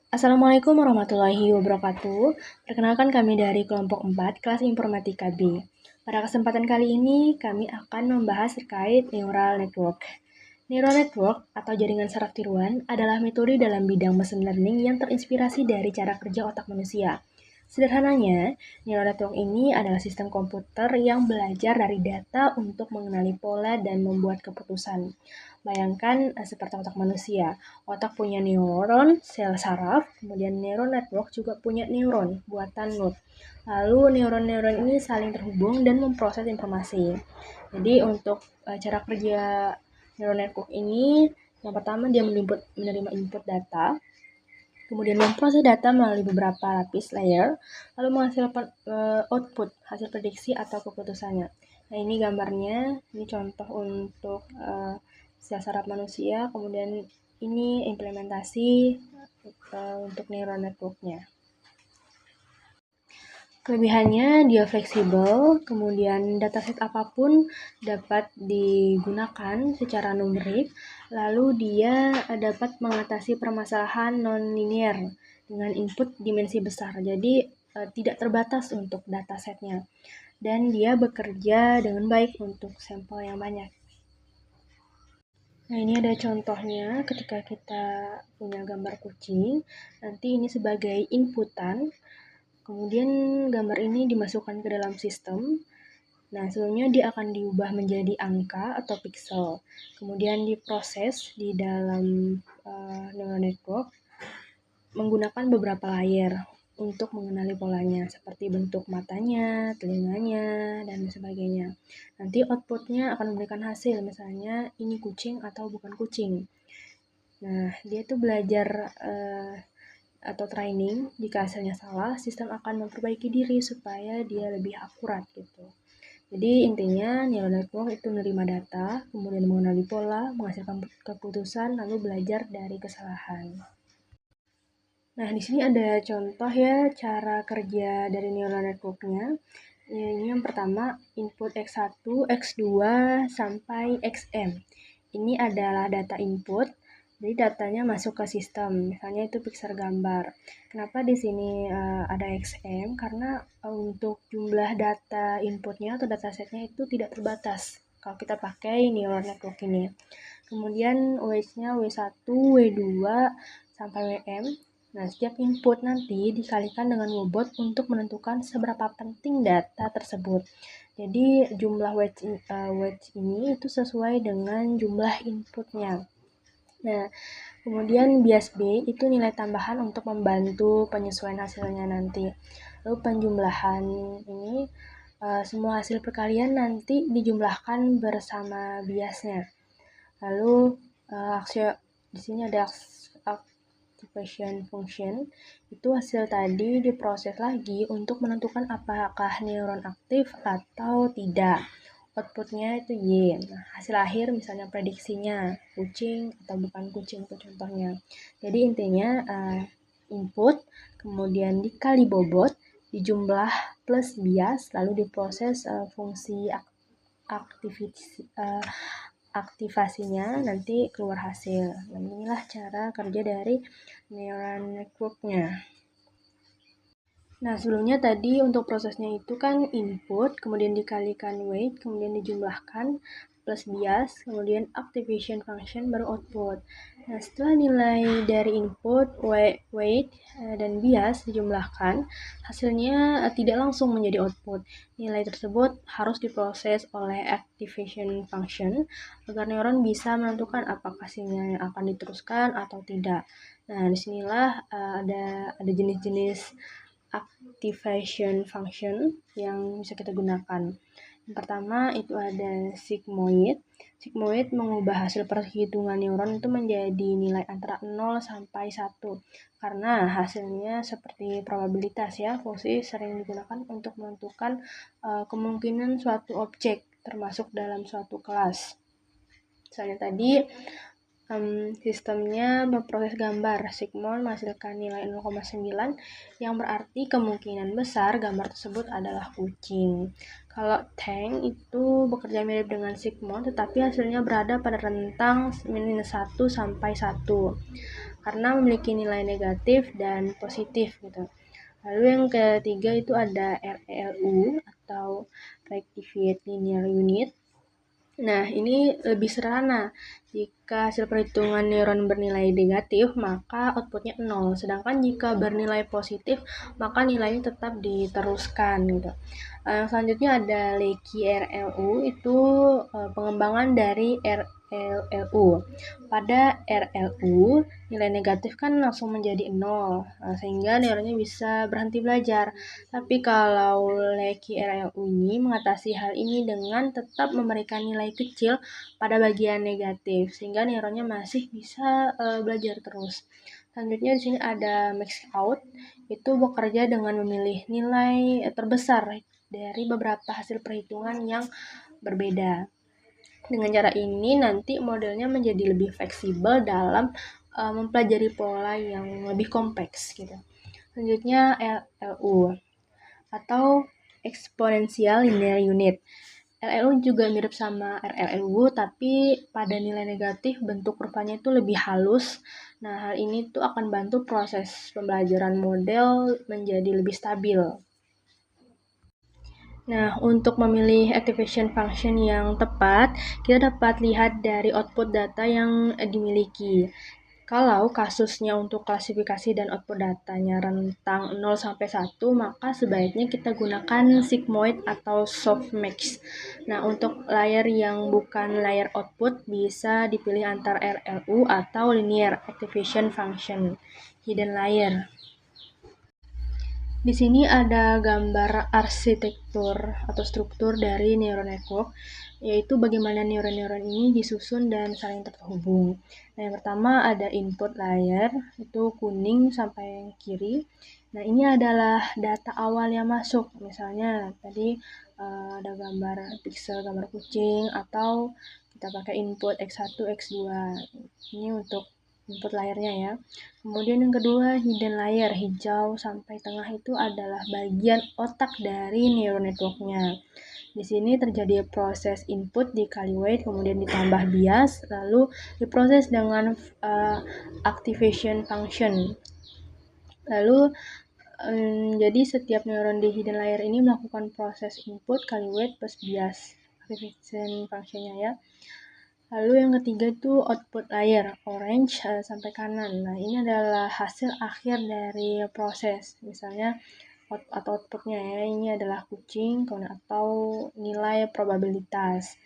Assalamualaikum warahmatullahi wabarakatuh. Perkenalkan kami dari kelompok 4 kelas Informatika B. Pada kesempatan kali ini kami akan membahas terkait neural network. Neural network atau jaringan saraf tiruan adalah metode dalam bidang machine learning yang terinspirasi dari cara kerja otak manusia. Sederhananya, neural network ini adalah sistem komputer yang belajar dari data untuk mengenali pola dan membuat keputusan. Bayangkan seperti otak manusia. Otak punya neuron, sel saraf, kemudian neural network juga punya neuron, buatan node. Lalu neuron-neuron ini saling terhubung dan memproses informasi. Jadi untuk cara kerja neural network ini, yang pertama dia menerima input data, kemudian memproses data melalui beberapa lapis layer, lalu menghasilkan output, hasil prediksi atau keputusannya. Nah ini gambarnya, ini contoh untuk sel saraf manusia, kemudian ini implementasi untuk neural network-nya. Kelebihannya dia fleksibel, kemudian dataset apapun dapat digunakan secara numerik, lalu dia dapat mengatasi permasalahan non-linear dengan input dimensi besar, jadi tidak terbatas untuk datasetnya. Dan dia bekerja dengan baik untuk sampel yang banyak. Nah ini ada contohnya ketika kita punya gambar kucing, nanti ini sebagai inputan, kemudian gambar ini dimasukkan ke dalam sistem. Nah, sebelumnya dia akan diubah menjadi angka atau pixel. Kemudian diproses di dalam neural network menggunakan beberapa layer untuk mengenali polanya, seperti bentuk matanya, telinganya, dan sebagainya. Nanti outputnya akan memberikan hasil, misalnya ini kucing atau bukan kucing. Nah, dia tuh belajar atau training, jika hasilnya salah, sistem akan memperbaiki diri supaya dia lebih akurat gitu. Jadi intinya neural network itu menerima data, kemudian mengenali pola, menghasilkan keputusan, lalu belajar dari kesalahan. Nah, di sini ada contoh ya cara kerja dari neural network-nya. Ini yang pertama, input X1, X2, sampai XM. Ini adalah data input, jadi datanya masuk ke sistem, misalnya itu pixel gambar. Kenapa di sini ada XM? Karena untuk jumlah data inputnya atau datasetnya itu tidak terbatas kalau kita pakai neural network ini. Kemudian weight-nya W1, W2, sampai WM. Nah, setiap input nanti dikalikan dengan bobot untuk menentukan seberapa penting data tersebut. Jadi jumlah weight ini itu sesuai dengan jumlah inputnya. Nah, kemudian bias B itu nilai tambahan untuk membantu penyesuaian hasilnya nanti. Lalu penjumlahan ini semua hasil perkalian nanti dijumlahkan bersama biasnya. Lalu di sini ada activation function, itu hasil tadi diproses lagi untuk menentukan apakah neuron aktif atau tidak. Outputnya itu Y. Nah, hasil akhir misalnya prediksinya kucing atau bukan kucing itu contohnya. Jadi intinya input, kemudian dikali bobot, dijumlah plus bias, lalu diproses fungsi aktivasinya, nanti keluar hasil. Nah, inilah cara kerja dari neural network-nya. Nah, sebelumnya tadi untuk prosesnya itu kan input, kemudian dikalikan weight, kemudian dijumlahkan, plus bias, kemudian activation function, baru output. Nah, setelah nilai dari input, weight, dan bias dijumlahkan, hasilnya tidak langsung menjadi output. Nilai tersebut harus diproses oleh activation function agar neuron bisa menentukan apakah sinyal yang akan diteruskan atau tidak. Nah, disinilah ada jenis-jenis activation function yang bisa kita gunakan. Yang pertama itu ada sigmoid. Sigmoid mengubah hasil perhitungan neuron itu menjadi nilai antara 0 sampai 1. Karena hasilnya seperti probabilitas ya, fungsi sering digunakan untuk menentukan kemungkinan suatu objek termasuk dalam suatu kelas. Misalnya tadi sistemnya memproses gambar, sigmoid menghasilkan nilai 0,9 yang berarti kemungkinan besar gambar tersebut adalah kucing. Kalau tank itu bekerja mirip dengan sigmoid tetapi hasilnya berada pada rentang minus 1 sampai 1. karena memiliki nilai negatif dan positif gitu. Lalu yang ketiga itu ada RLU atau Rectified Linear Unit. Nah, ini lebih sederhana. Jika hasil perhitungan neuron bernilai negatif, maka outputnya 0. Sedangkan jika bernilai positif, maka nilainya tetap diteruskan gitu. Yang selanjutnya ada Lecky RLU, itu pengembangan dari RLU. Pada RLU, nilai negatif kan langsung menjadi 0, sehingga neuronnya bisa berhenti belajar. Tapi kalau Lecky RLU ini mengatasi hal ini dengan tetap memberikan nilai kecil pada bagian negatif, sehingga neuronnya masih bisa belajar terus. Selanjutnya di sini ada max out, itu bekerja dengan memilih nilai terbesar dari beberapa hasil perhitungan yang berbeda. Dengan cara ini nanti modelnya menjadi lebih fleksibel dalam mempelajari pola yang lebih kompleks gitu. Selanjutnya LLU atau Exponential Linear Unit. LLU juga mirip sama RLU, tapi pada nilai negatif bentuk kurvanya itu lebih halus. Nah, hal ini tuh akan bantu proses pembelajaran model menjadi lebih stabil. Nah, untuk memilih activation function yang tepat, kita dapat lihat dari output data yang dimiliki. Kalau kasusnya untuk klasifikasi dan output datanya rentang 0 sampai 1, maka sebaiknya kita gunakan sigmoid atau softmax. Nah, untuk layer yang bukan layer output bisa dipilih antara RLU atau linear activation function hidden layer. Di sini ada gambar arsitektur atau struktur dari neural network, yaitu bagaimana neuron-neuron ini disusun dan saling terhubung. Nah, yang pertama ada input layer, itu kuning sampai kiri. Nah, ini adalah data awal yang masuk. Misalnya tadi ada gambar pixel, gambar kucing, atau kita pakai input X1, X2. Ini untuk input layernya ya. Kemudian yang kedua hidden layer, hijau sampai tengah itu adalah bagian otak dari neural networknya. Di sini terjadi proses input dikali weight, kemudian ditambah bias, lalu diproses dengan activation function. Lalu jadi setiap neuron di hidden layer ini melakukan proses input kali weight plus bias, activation functionnya ya. Lalu yang ketiga itu output layer, orange sampai kanan. Nah, ini adalah hasil akhir dari proses. Misalnya atau outputnya ya, ini adalah kucing atau nilai probabilitas.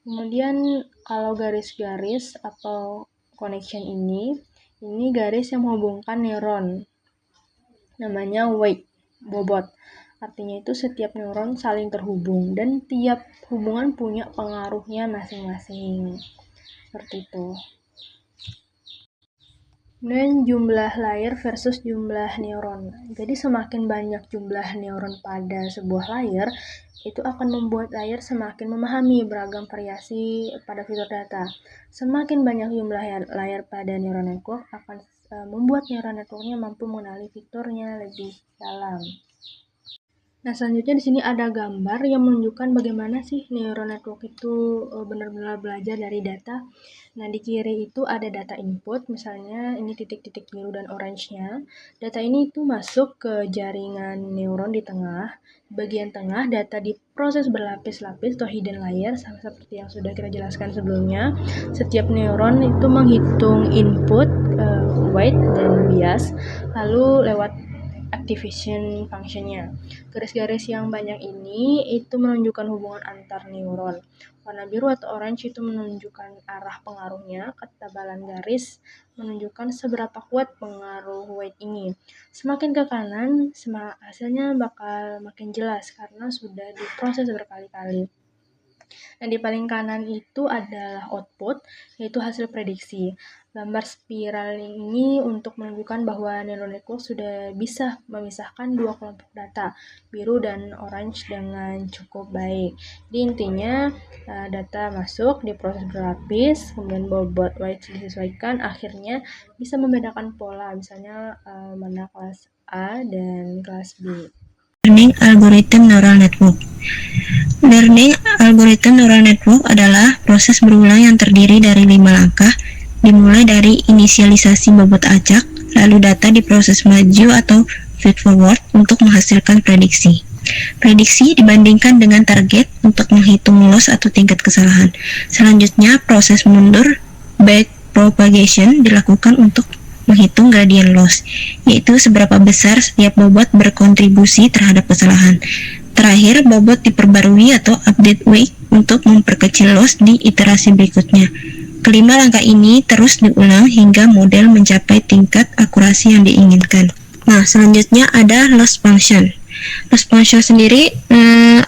Kemudian kalau garis-garis atau connection ini garis yang menghubungkan neuron. Namanya weight, bobot. Artinya itu setiap neuron saling terhubung dan tiap hubungan punya pengaruhnya masing-masing. Seperti itu. Dan jumlah layer versus jumlah neuron. Jadi semakin banyak jumlah neuron pada sebuah layer, itu akan membuat layer semakin memahami beragam variasi pada fitur data. Semakin banyak jumlah layer pada neural network akan membuat neural networknya mampu mengenali fiturnya lebih dalam. Nah, selanjutnya di sini ada gambar yang menunjukkan bagaimana sih neural network itu benar-benar belajar dari data. Nah, di kiri itu ada data input, misalnya ini titik-titik biru dan orange-nya. Data ini itu masuk ke jaringan neuron di tengah. Di bagian tengah, data diproses berlapis-lapis atau hidden layer, sama seperti yang sudah kita jelaskan sebelumnya. Setiap neuron itu menghitung input, weight, dan bias, lalu lewat activation function-nya. Garis-garis yang banyak ini itu menunjukkan hubungan antar neuron. Warna biru atau orange itu menunjukkan arah pengaruhnya, ketebalan garis menunjukkan seberapa kuat pengaruh weight ini. Semakin ke kanan, hasilnya bakal makin jelas karena sudah diproses berkali-kali. Nah, di paling kanan itu adalah output, yaitu hasil prediksi. Gambar spiral ini untuk menunjukkan bahwa neural network sudah bisa memisahkan dua kelompok data, biru dan orange dengan cukup baik. Jadi intinya data masuk, diproses berlapis, kemudian bobot weight disesuaikan, akhirnya bisa membedakan pola, misalnya mana kelas A dan kelas B. Learning Algorithm Neural Network. Learning Algorithm Neural Network adalah proses berulang yang terdiri dari 5 langkah dimulai dari inisialisasi bobot acak, lalu data diproses maju atau feed forward untuk menghasilkan prediksi. Prediksi dibandingkan dengan target untuk menghitung loss atau tingkat kesalahan. Selanjutnya, proses mundur backpropagation dilakukan untuk menghitung gradient loss, yaitu seberapa besar setiap bobot berkontribusi terhadap kesalahan. Terakhir, bobot diperbarui atau update weight untuk memperkecil loss di iterasi berikutnya. Kelima langkah ini terus diulang hingga model mencapai tingkat akurasi yang diinginkan. Nah, selanjutnya ada loss function. Loss function sendiri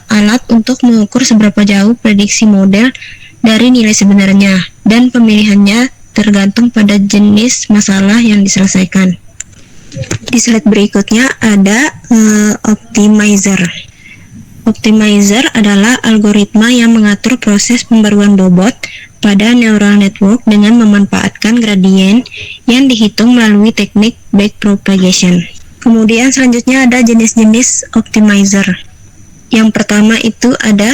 alat untuk mengukur seberapa jauh prediksi model dari nilai sebenarnya, dan pemilihannya tergantung pada jenis masalah yang diselesaikan. Di slide berikutnya ada optimizer. Optimizer adalah algoritma yang mengatur proses pembaruan bobot pada neural network dengan memanfaatkan gradient yang dihitung melalui teknik backpropagation. Kemudian selanjutnya ada jenis-jenis optimizer. Yang pertama itu ada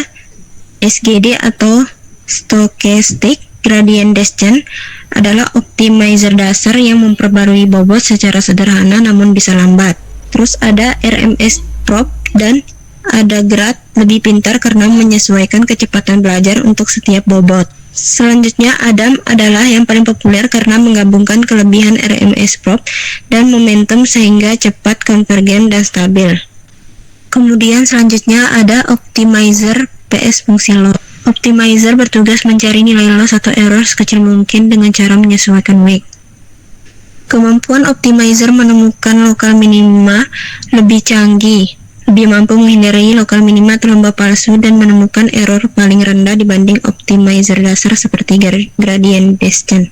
SGD atau Stochastic Gradient Descent, adalah optimizer dasar yang memperbarui bobot secara sederhana namun bisa lambat. Terus ada RMS probe dan ada grad lebih pintar karena menyesuaikan kecepatan belajar untuk setiap bobot. Selanjutnya ADAM adalah yang paling populer karena menggabungkan kelebihan RMS probe dan momentum sehingga cepat, konvergen, dan stabil. Kemudian selanjutnya ada optimizer PS fungsi loss. Optimizer bertugas mencari nilai loss atau error sekecil mungkin dengan cara menyesuaikan weight. Kemampuan optimizer menemukan lokal minima lebih canggih, lebih mampu menghindari lokal minima atau lomba palsu, dan menemukan error paling rendah dibanding optimizer dasar seperti gradient descent.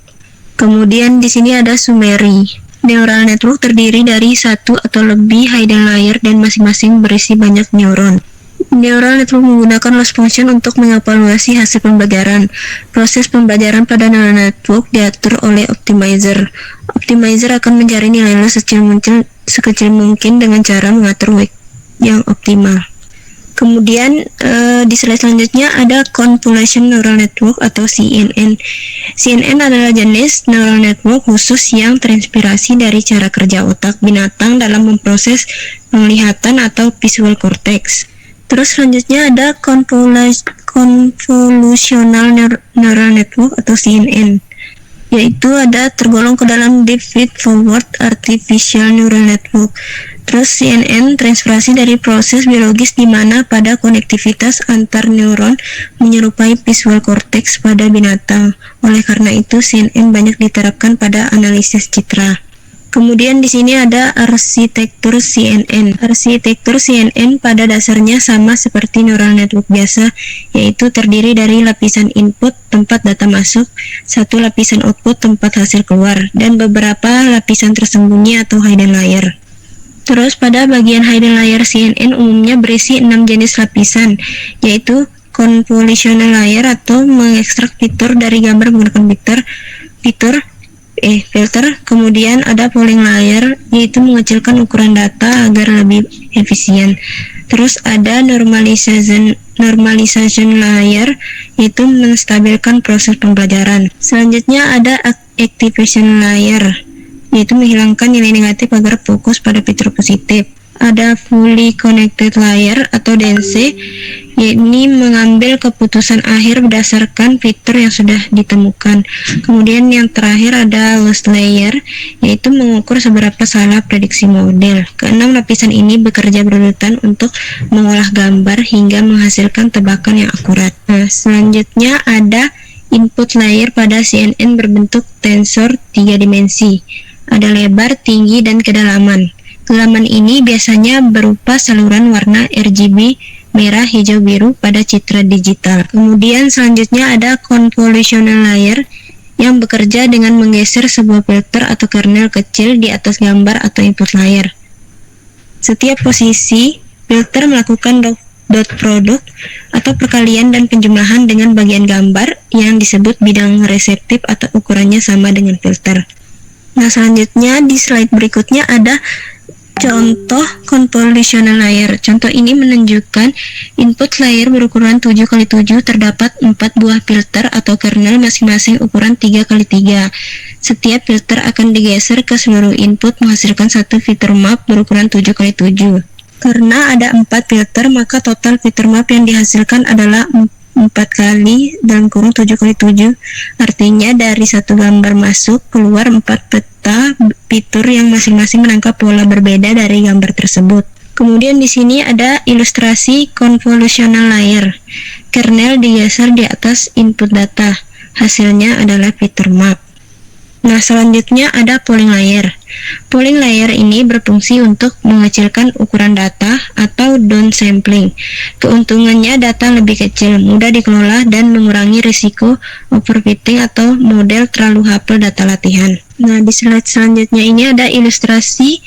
Kemudian di sini ada summary. Neural network terdiri dari satu atau lebih hidden layer dan masing-masing berisi banyak neuron. Neural network menggunakan loss function untuk mengevaluasi hasil pembelajaran. Proses pembelajaran pada neural network diatur oleh optimizer. Optimizer akan mencari nilai loss sekecil mungkin dengan cara mengatur weight yang optimal. Kemudian di slide selanjutnya ada Convolution Neural Network atau CNN. CNN adalah jenis neural network khusus yang terinspirasi dari cara kerja otak binatang dalam memproses penglihatan atau visual cortex. Terus selanjutnya ada Convolutional Neural Network atau CNN, yaitu ada tergolong ke dalam Deep Feed Forward Artificial Neural Network. Terus CNN terinspirasi dari proses biologis di mana pada konektivitas antar neuron menyerupai visual cortex pada binatang. Oleh karena itu, CNN banyak diterapkan pada analisis citra. Kemudian di sini ada arsitektur CNN. Arsitektur CNN pada dasarnya sama seperti neural network biasa, yaitu terdiri dari lapisan input tempat data masuk, satu lapisan output tempat hasil keluar, dan beberapa lapisan tersembunyi atau hidden layer. Terus pada bagian hidden layer CNN umumnya berisi 6 jenis lapisan, yaitu convolutional layer atau mengekstrak fitur dari gambar menggunakan filter. Kemudian ada polling layer, yaitu mengecilkan ukuran data agar lebih efisien. Terus ada normalization layer, yaitu menstabilkan proses pembelajaran. Selanjutnya ada activation layer, yaitu menghilangkan nilai negatif agar fokus pada fitur positif. Ada fully connected layer atau DNC, yakni mengambil keputusan akhir berdasarkan fitur yang sudah ditemukan. Kemudian yang terakhir ada loss layer, yaitu mengukur seberapa salah prediksi model. Keenam lapisan ini bekerja berurutan untuk mengolah gambar hingga menghasilkan tebakan yang akurat. Nah, selanjutnya ada input layer pada CNN berbentuk tensor 3 dimensi. Ada lebar, tinggi, dan kedalaman. Kedalaman ini biasanya berupa saluran warna RGB merah, hijau, biru pada citra digital. Kemudian selanjutnya ada convolutional layer yang bekerja dengan menggeser sebuah filter atau kernel kecil di atas gambar atau input layer. Setiap posisi, filter melakukan dot product atau perkalian dan penjumlahan dengan bagian gambar yang disebut bidang reseptif atau ukurannya sama dengan filter. Nah, selanjutnya di slide berikutnya ada Contoh convolutional layer. Contoh ini menunjukkan input layer berukuran 7x7 terdapat 4 buah filter atau kernel masing-masing ukuran 3x3. Setiap filter akan digeser ke seluruh input menghasilkan satu filter map berukuran 7x7. Karena ada 4 filter, maka total filter map yang dihasilkan adalah 4 kali dalam kurung 7x7. Artinya dari satu gambar masuk keluar 4 peta fitur yang masing-masing menangkap pola berbeda dari gambar tersebut. Kemudian di sini ada ilustrasi convolutional layer. Kernel digeser di atas input data. Hasilnya adalah fitur map. Nah, selanjutnya ada polling layer. Polling layer ini berfungsi untuk mengecilkan ukuran data atau downsampling. Keuntungannya data lebih kecil, mudah dikelola, dan mengurangi risiko overfitting atau model terlalu hafal data latihan. Nah, di slide selanjutnya ini ada ilustrasi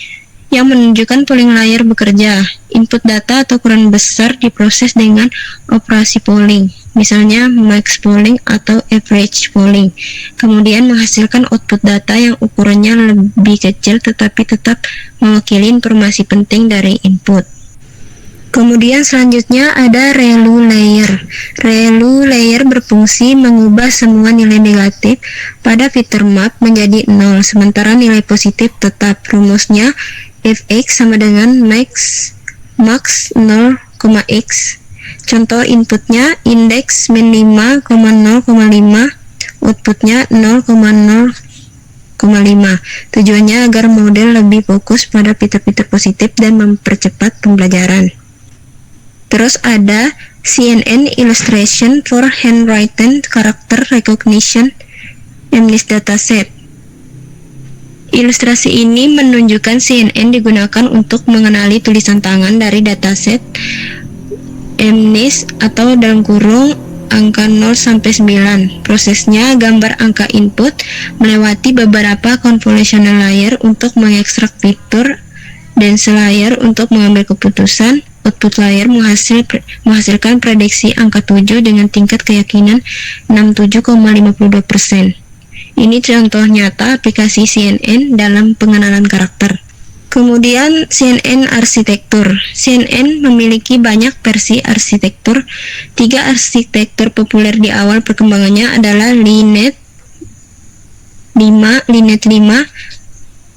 yang menunjukkan polling layer bekerja. Input data atau ukuran besar diproses dengan operasi polling, misalnya max polling atau average polling. Kemudian menghasilkan output data yang ukurannya lebih kecil tetapi tetap mewakili informasi penting dari input. Kemudian selanjutnya ada ReLU layer. ReLU layer berfungsi mengubah semua nilai negatif pada fitur map menjadi 0, sementara nilai positif tetap. Rumusnya Fx sama dengan max 0,x. Contoh inputnya indeks min 5,0,5, outputnya 0,0,5. Tujuannya agar model lebih fokus pada fitur-fitur positif dan mempercepat pembelajaran. Terus ada CNN Illustration for Handwritten Character Recognition MNIST Dataset. Ilustrasi ini menunjukkan CNN digunakan untuk mengenali tulisan tangan dari dataset MNIST atau dalam kurung angka 0 sampai 9. Prosesnya gambar angka input melewati beberapa convolutional layer untuk mengekstrak fitur dan layer untuk mengambil keputusan. Output layer menghasilkan prediksi angka 7 dengan tingkat keyakinan 67,52%. Ini contoh nyata aplikasi CNN dalam pengenalan karakter. Kemudian CNN arsitektur. CNN memiliki banyak versi arsitektur. 3 arsitektur populer di awal perkembangannya adalah Linet 5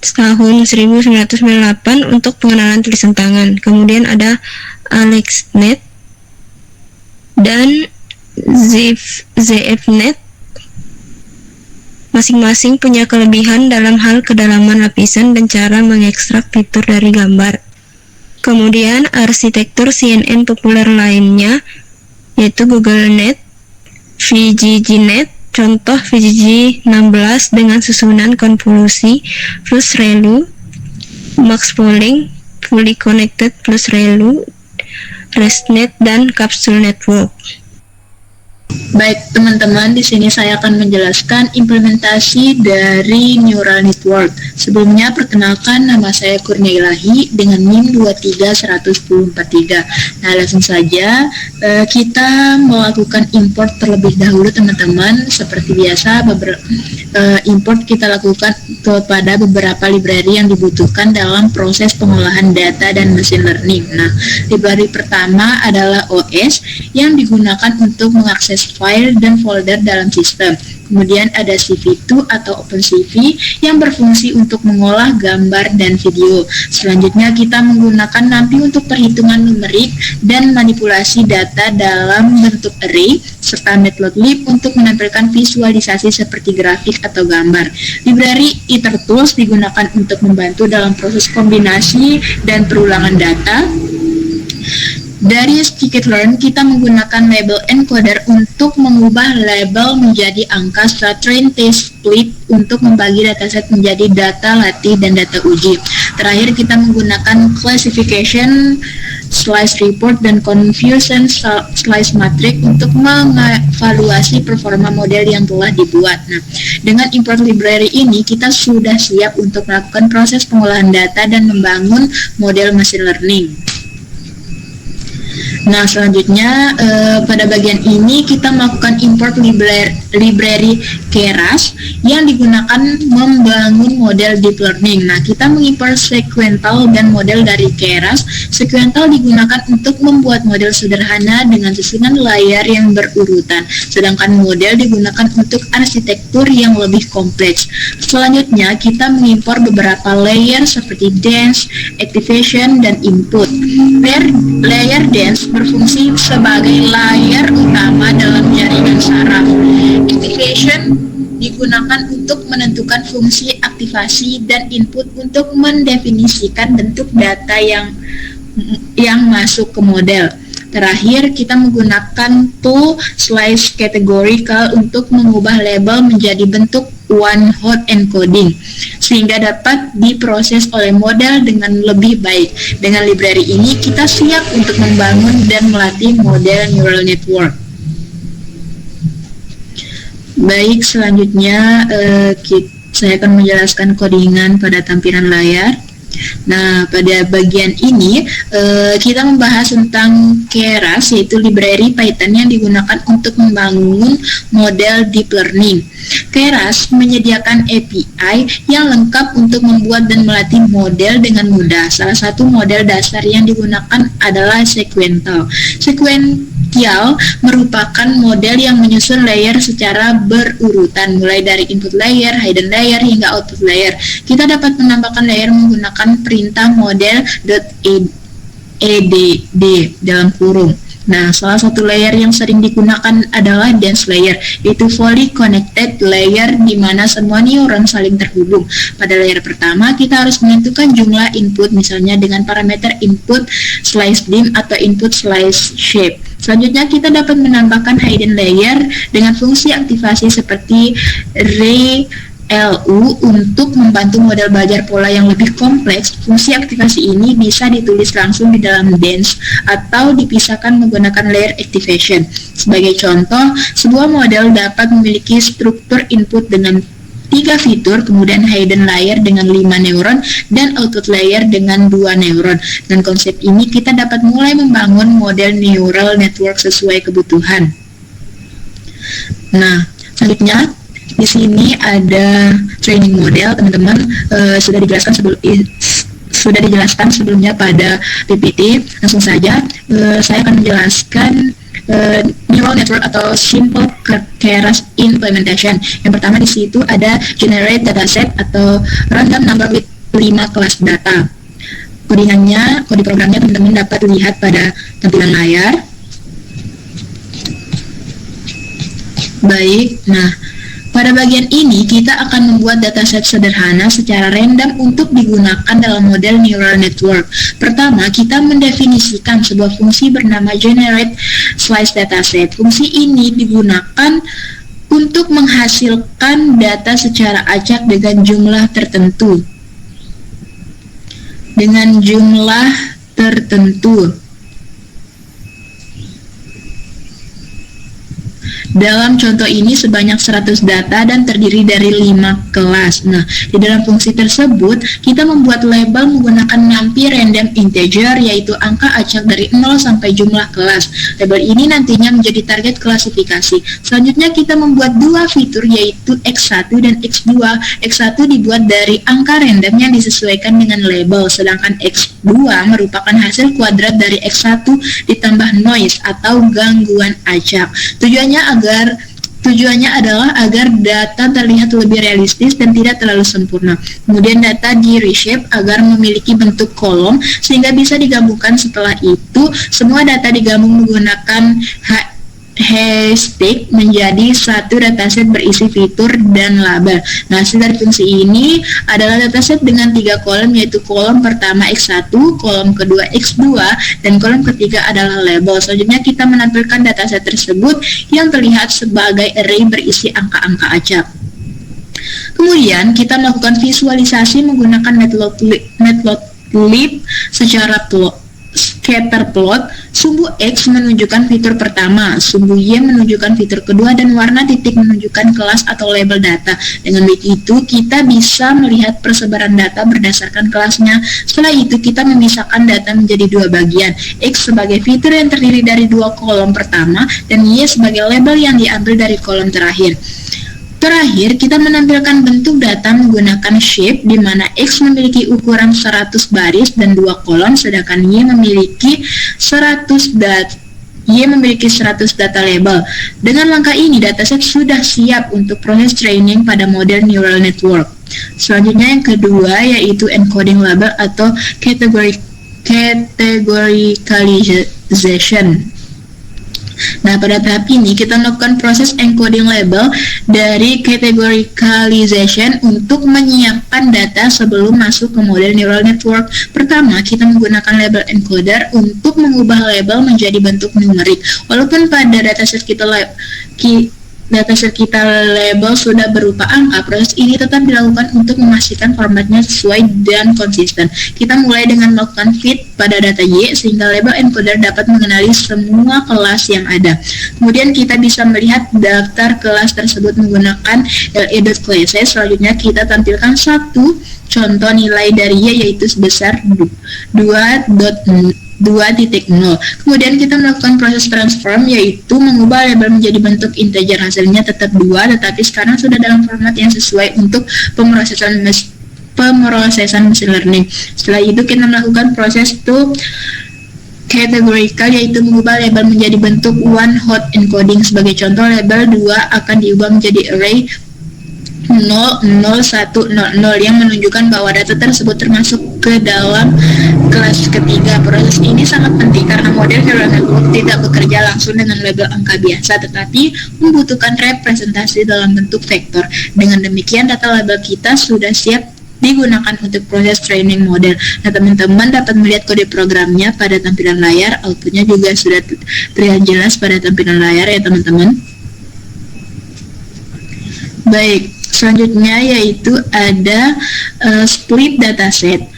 tahun 1998 untuk pengenalan tulisan tangan. Kemudian ada AlexNet dan ZFNet. Masing-masing punya kelebihan dalam hal kedalaman lapisan dan cara mengekstrak fitur dari gambar. Kemudian arsitektur CNN populer lainnya yaitu GoogleNet, VGGNet. Contoh VGG16 dengan susunan konvolusi plus ReLU, max polling, fully connected plus ReLU, ResNet, dan capsule network. Baik teman-teman, di sini saya akan menjelaskan implementasi dari neural network. Sebelumnya perkenalkan, nama saya Kurnia Ilahi dengan NIM 2311043. Nah, langsung saja kita melakukan import terlebih dahulu teman-teman. Seperti biasa, import kita lakukan kepada beberapa library yang dibutuhkan dalam proses pengolahan data dan machine learning. Nah, library pertama adalah OS yang digunakan untuk mengakses file dan folder dalam sistem. Kemudian ada CV2 atau OpenCV yang berfungsi untuk mengolah gambar dan video. Selanjutnya kita menggunakan NumPy untuk perhitungan numerik dan manipulasi data dalam bentuk array, serta Matplotlib untuk menampilkan visualisasi seperti grafik atau gambar. Library IterTools digunakan untuk membantu dalam proses kombinasi dan perulangan data. Dari scikit-learn, kita menggunakan label encoder untuk mengubah label menjadi angka setelah train test split untuk membagi dataset menjadi data latih dan data uji. Terakhir, kita menggunakan classification, slice report, dan confusion slice matrix untuk mengevaluasi performa model yang telah dibuat. Nah, dengan import library ini, kita sudah siap untuk melakukan proses pengolahan data dan membangun model machine learning. Nah, selanjutnya pada bagian ini kita melakukan import library Keras yang digunakan membangun model deep learning. Nah, kita mengimport sequential dan model dari Keras. Sequential digunakan untuk membuat model sederhana dengan susunan layar yang berurutan, sedangkan model digunakan untuk arsitektur yang lebih kompleks. Selanjutnya, kita mengimpor beberapa layer seperti dense, activation, dan input. Layer dense berfungsi sebagai layar utama dalam jaringan saraf. Activation digunakan untuk menentukan fungsi aktivasi dan input untuk mendefinisikan bentuk data yang masuk ke model. Terakhir, kita menggunakan tool slice categorical untuk mengubah label menjadi bentuk one hot encoding sehingga dapat diproses oleh model dengan lebih baik. Dengan library ini, kita siap untuk membangun dan melatih model neural network. Baik, selanjutnya saya akan menjelaskan codingan pada tampilan layar. Nah, pada bagian ini kita membahas tentang Keras, yaitu library Python yang digunakan untuk membangun model deep learning. Keras menyediakan API yang lengkap untuk membuat dan melatih model dengan mudah. Salah satu model dasar yang digunakan adalah sequential. Sequential merupakan model yang menyusun layer secara berurutan, mulai dari input layer, hidden layer, hingga output layer. Kita dapat menambahkan layer menggunakan perintah model.add dalam kurung. Nah, salah satu layer yang sering digunakan adalah dense layer, yaitu fully connected layer di mana semua neuron saling terhubung. Pada layer pertama, kita harus menentukan jumlah input, misalnya dengan parameter input slice dim atau input slice shape. Selanjutnya, kita dapat menambahkan hidden layer dengan fungsi aktivasi seperti ReLU untuk membantu model belajar pola yang lebih kompleks. Fungsi aktivasi ini bisa ditulis langsung di dalam dense atau dipisahkan menggunakan layer activation. Sebagai contoh, sebuah model dapat memiliki struktur input dengan 3 fitur, kemudian hidden layer dengan 5 neuron, dan output layer dengan 2 neuron. Dan konsep ini kita dapat mulai membangun model neural network sesuai kebutuhan. Nah, selanjutnya di sini ada training model, teman-teman. Sudah dijelaskan sebelumnya pada PPT. Langsung saja saya akan menjelaskan neural network atau simple Keras implementation. Yang pertama di situ ada generate dataset atau random number with 5 kelas data. Kode programnya teman-teman dapat lihat pada tampilan layar. Baik, nah pada bagian ini kita akan membuat dataset sederhana secara random untuk digunakan dalam model neural network. Pertama, kita mendefinisikan sebuah fungsi bernama generate slice dataset. Fungsi ini digunakan untuk menghasilkan data secara acak dengan jumlah tertentu. Dalam contoh ini sebanyak 100 data dan terdiri dari 5 kelas. Nah, di dalam fungsi tersebut kita membuat label menggunakan numpy random integer, yaitu angka acak dari 0 sampai jumlah kelas. Label ini nantinya menjadi target klasifikasi. Selanjutnya kita membuat 2 fitur, yaitu X1 dan X2. X1 dibuat dari angka random yang disesuaikan dengan label, sedangkan X2 merupakan hasil kuadrat dari X1 ditambah noise atau gangguan acak. Tujuannya adalah agar data terlihat lebih realistis dan tidak terlalu sempurna. Kemudian data di reshape agar memiliki bentuk kolom sehingga bisa digabungkan. Setelah itu, semua data digabung menggunakan hashtag menjadi satu dataset berisi fitur dan label. Nah, hasil dari fungsi ini adalah dataset dengan 3 kolom, yaitu kolom pertama X1, kolom kedua X2, dan kolom ketiga adalah label. Selanjutnya kita menampilkan dataset tersebut yang terlihat sebagai array berisi angka-angka acak. Kemudian kita melakukan visualisasi menggunakan matplotlib secara scatter plot Sumbu X menunjukkan fitur pertama, sumbu Y menunjukkan fitur kedua, dan warna titik menunjukkan kelas atau label data. Dengan begitu, kita bisa melihat persebaran data berdasarkan kelasnya. Setelah itu, kita memisahkan data menjadi dua bagian, X sebagai fitur yang terdiri dari dua kolom pertama, dan Y sebagai label yang diambil dari kolom terakhir. Terakhir, kita menampilkan bentuk data menggunakan shape, di mana X memiliki ukuran 100 baris dan 2 kolom, sedangkan Y memiliki 100 data label. Dengan langkah ini, dataset sudah siap untuk proses training pada model neural network. Selanjutnya yang kedua yaitu encoding label atau categorization. Nah, pada tahap ini kita melakukan proses encoding label dari categorization untuk menyiapkan data sebelum masuk ke model neural network. Pertama, kita menggunakan label encoder untuk mengubah label menjadi bentuk numerik. Walaupun pada dataset kita label sudah berupa angka, proses ini tetap dilakukan untuk memastikan formatnya sesuai dan konsisten. Kita mulai dengan melakukan fit pada data Y, sehingga label encoder dapat mengenali semua kelas yang ada. Kemudian kita bisa melihat daftar kelas tersebut menggunakan le.classes. Selanjutnya kita tampilkan satu contoh nilai dari Y, yaitu sebesar 2.0. Kemudian kita melakukan proses transform, yaitu mengubah label menjadi bentuk integer. Hasilnya tetap 2, tetapi sekarang sudah dalam format yang sesuai untuk pemrosesan machine learning. Setelah itu kita melakukan proses to categorical, yaitu mengubah label menjadi bentuk one hot encoding. Sebagai contoh, label 2 akan diubah menjadi array 00100 yang menunjukkan bahwa data tersebut termasuk ke dalam kelas ketiga. Proses ini sangat penting karena model neural network tidak bekerja langsung dengan label angka biasa, tetapi membutuhkan representasi dalam bentuk vektor. Dengan demikian, data label kita sudah siap digunakan untuk proses training model. Nah, teman-teman dapat melihat kode programnya pada tampilan layar. Outputnya juga sudah terlihat jelas pada tampilan layar ya teman-teman. Baik, selanjutnya yaitu ada split dataset.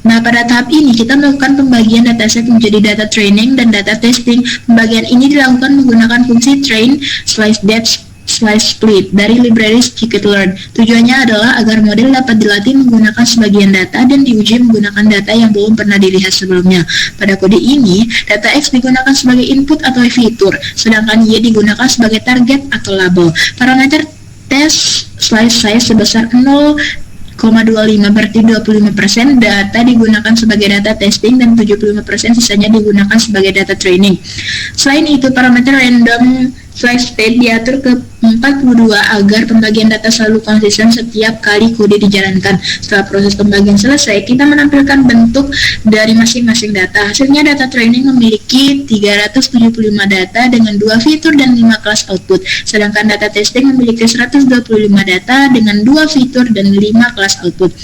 Nah, pada tahap ini kita melakukan pembagian dataset menjadi data training dan data testing. Pembagian ini dilakukan menggunakan fungsi train slice depth slice split dari library scikit-learn. Tujuannya adalah agar model dapat dilatih menggunakan sebagian data dan diuji menggunakan data yang belum pernah dilihat sebelumnya. Pada kode ini, data X digunakan sebagai input atau fitur, sedangkan Y digunakan sebagai target atau label. Parameter test slice size sebesar 0,25 berarti 25% data digunakan sebagai data testing dan 75% sisanya digunakan sebagai data training. Selain itu, parameter random slice state diatur ke 42 agar pembagian data selalu konsisten setiap kali kode dijalankan. Setelah proses pembagian selesai, kita menampilkan bentuk dari masing-masing data. Hasilnya data training memiliki 375 data dengan 2 fitur dan 5 kelas output, sedangkan data testing memiliki 125 data dengan 2 fitur dan 5 kelas output.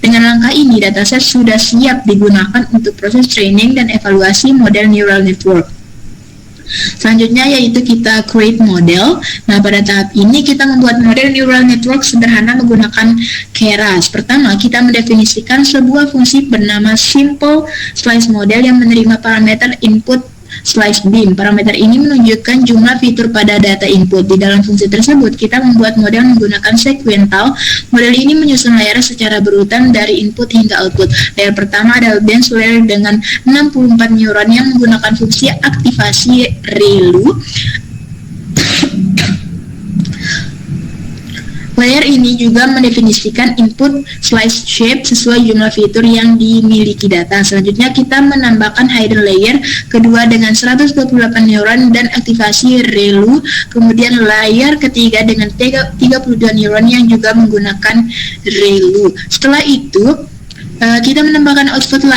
Dengan langkah ini, dataset sudah siap digunakan untuk proses training dan evaluasi model neural network. Selanjutnya yaitu kita create model. Nah, pada tahap ini kita membuat model neural network sederhana menggunakan Keras. Pertama, kita mendefinisikan sebuah fungsi bernama simple slice model yang menerima parameter input slice beam. Parameter ini menunjukkan jumlah fitur pada data input. Di dalam fungsi tersebut, kita membuat model menggunakan sequential. Model ini menyusun layar secara berurutan dari input hingga output. Layar pertama adalah dense layer dengan 64 neuron yang menggunakan fungsi aktivasi ReLU. Layer ini juga mendefinisikan input slice shape sesuai jumlah fitur yang dimiliki data. Selanjutnya kita menambahkan hidden layer kedua dengan 128 neuron dan aktivasi ReLU. Kemudian layer ketiga dengan 32 neuron yang juga menggunakan ReLU. Setelah itu kita menambahkan output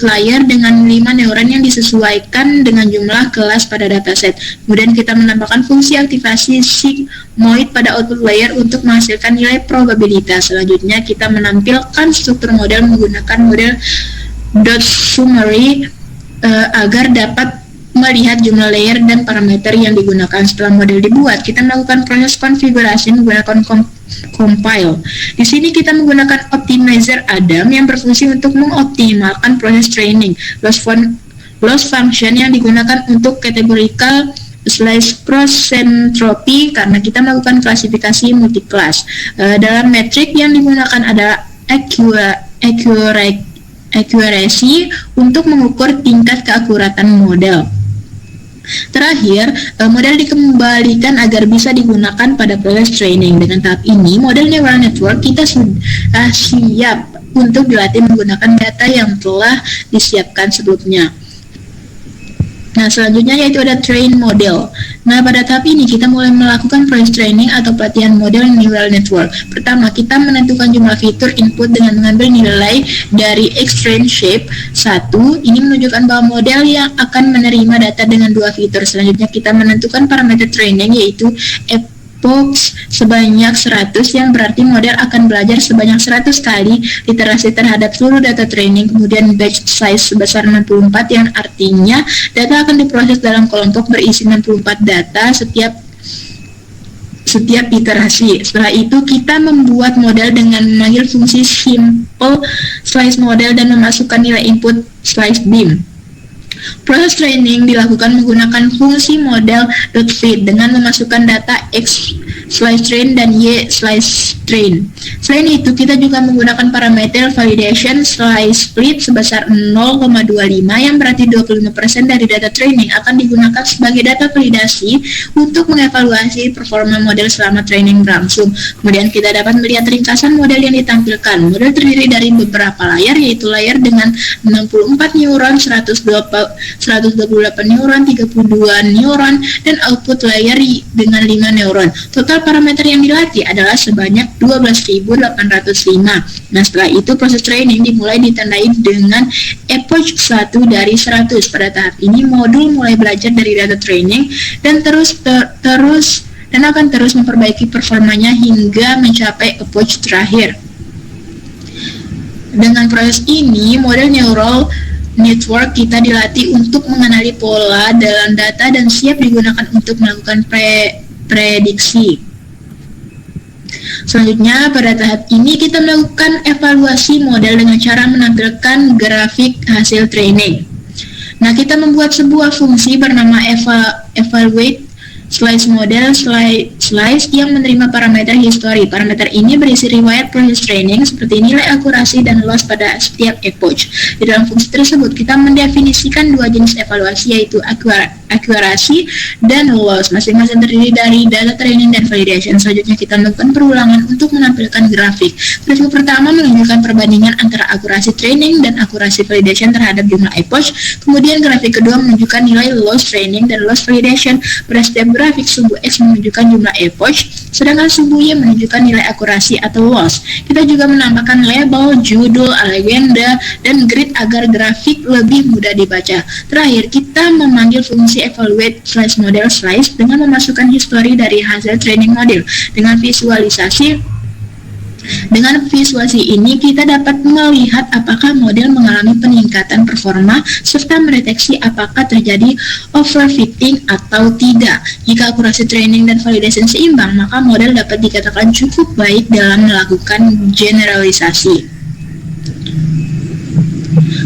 layer dengan 5 neuron yang disesuaikan dengan jumlah kelas pada dataset. Kemudian kita menambahkan fungsi aktivasi sigmoid pada output layer untuk menghasilkan nilai probabilitas. Selanjutnya kita menampilkan struktur model menggunakan model .summary agar dapat melihat jumlah layer dan parameter yang digunakan. Setelah model dibuat, kita melakukan proses konfigurasi menggunakan compile. Di sini kita menggunakan optimizer Adam yang berfungsi untuk mengoptimalkan proses training. Loss function yang digunakan untuk categorical / cross entropy karena kita melakukan klasifikasi multiclass. Dalam metrik yang digunakan adalah accuracy untuk mengukur tingkat keakuratan model. Terakhir, model dikembalikan agar bisa digunakan pada proses training. Dengan tahap ini, model neural network kita sudah siap untuk dilatih menggunakan data yang telah disiapkan sebelumnya. Nah, selanjutnya yaitu ada train model. Nah, pada tahap ini kita mulai melakukan proses training atau pelatihan model neural network. Pertama, kita menentukan jumlah fitur input dengan mengambil nilai dari X-train shape 1. Ini menunjukkan bahwa model yang akan menerima data dengan 2 fitur. Selanjutnya kita menentukan parameter training yaitu epochs sebanyak 100 yang berarti model akan belajar sebanyak 100 kali iterasi terhadap seluruh data training. Kemudian batch size sebesar 64 yang artinya data akan diproses dalam kelompok berisi 64 data setiap iterasi. Setelah itu kita membuat model dengan memanggil fungsi simple slice model dan memasukkan nilai input slice beam. Proses training dilakukan menggunakan fungsi model.fit dengan memasukkan data X slice train dan Y slice train. Selain itu, kita juga menggunakan parameter validation slice split sebesar 0,25 yang berarti 25% dari data training akan digunakan sebagai data validasi untuk mengevaluasi performa model selama training berlangsung. Kemudian kita dapat melihat ringkasan model yang ditampilkan. Model terdiri dari beberapa layar, yaitu layar dengan 64 neuron, 128 neuron, 32 neuron, dan output layar dengan 5 neuron. Total parameter yang dilatih adalah sebanyak 12.805. Nah, setelah itu proses training dimulai ditandai dengan epoch 1 dari 100. Pada tahap ini modul mulai belajar dari data training dan akan terus memperbaiki performanya hingga mencapai epoch terakhir. Dengan proses ini, model neural network kita dilatih untuk mengenali pola dalam data dan siap digunakan untuk melakukan prediksi. Selanjutnya, pada tahap ini kita melakukan evaluasi model dengan cara menampilkan grafik hasil training. Nah, kita membuat sebuah fungsi bernama evaluate slice model slice yang menerima parameter history. Parameter ini berisi riwayat proses training seperti nilai akurasi dan loss pada setiap epoch. Di dalam fungsi tersebut kita mendefinisikan dua jenis evaluasi yaitu akurasi dan loss, masing-masing terdiri dari data training dan validation. Selanjutnya kita melakukan perulangan untuk menampilkan grafik. Grafik pertama menunjukkan perbandingan antara akurasi training dan akurasi validation terhadap jumlah epoch. Kemudian grafik kedua menunjukkan nilai loss training dan loss validation. Pada setiap grafik, sumbu X menunjukkan jumlah epoch, sedangkan sumbu Y menunjukkan nilai akurasi atau loss. Kita juga menambahkan label, judul, legenda, dan grid agar grafik lebih mudah dibaca. Terakhir, kita memanggil fungsi evaluate slice model slice dengan memasukkan history dari hasil training model. Dengan visualisasi ini kita dapat melihat apakah model mengalami peningkatan performa serta mendeteksi apakah terjadi overfitting atau tidak. Jika akurasi training dan validation seimbang, maka model dapat dikatakan cukup baik dalam melakukan generalisasi.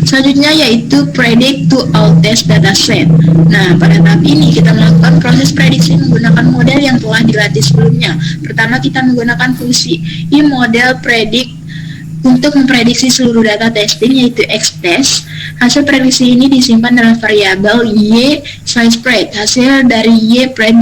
Selanjutnya yaitu predict to all-test dataset. Nah, pada tahap ini kita melakukan proses prediksi menggunakan model yang telah dilatih sebelumnya. Pertama, kita menggunakan fungsi model predict untuk memprediksi seluruh data testing yaitu X-test. Hasil prediksi ini disimpan dalam variabel Y slice spread. Hasil dari Y spread